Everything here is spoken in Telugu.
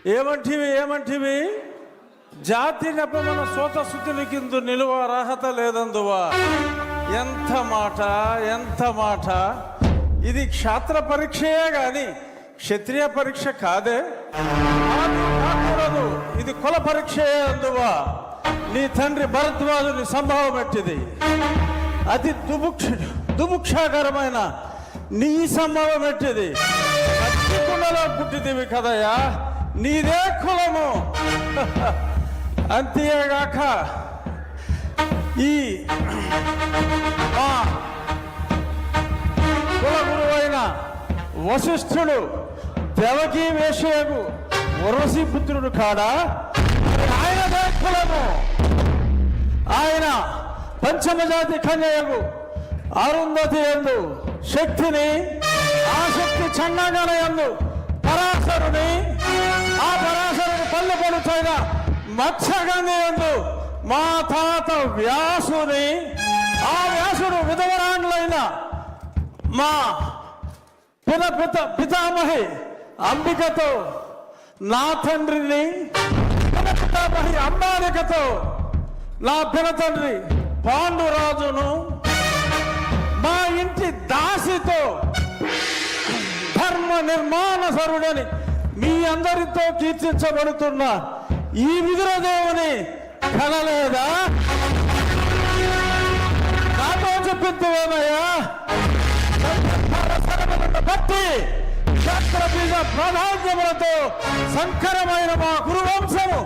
ఏమంటివి జాతి నెపమన సోత శుద్ధునికిందు నిలువ అర్హత లేదందువా. ఎంత మాట ఇది క్షాత్ర పరీక్షయే గాని క్షత్రియ పరీక్ష కాదే. కాకూడదు, ఇది కుల పరీక్షయే అందువా. నీ తండ్రి భరద్వాజుని సంభవం ఎట్టిది. అతి దుముక్షాకరమైన నీ సంభవం ఎట్టిది. కుండలో పుట్టిదివి కదయ్యా, నీదే కులము. అంతేగాక ఈ కుల గురువైన వశిష్ఠుడు దేవకీ వేషయగు వరసి పుత్రుడు కాడా, ఆయనదే కులము. ఆయన పంచమజాతి కన్యయగు అరుంధతి యందు శక్తిని, ఆ శక్తి చండాగణ యందు పరాశరుని, ఆ పరాశరుని పల్లె పడుతైన మత్స్యగంధి యందు మా తాత వ్యాసుని, ఆ వ్యాసుడు విధవరాండ్లైన మా పితామహి అంబికతో, నా తండ్రిని పితామహి అంబాలికతో, నా పినతండ్రి పాండురాజును, మా ఇంటి దాసితో ధర్మ నిర్మాణ సరుడని మీ అందరితో కీర్తించబడుతున్న ఈ విదురదేవుని కనలేదా? నాతో చెప్పిందేమయ్యా. బట్టి క్షత్రబీజ ప్రాధాన్యములతో సంకరమైన మా గురువంశము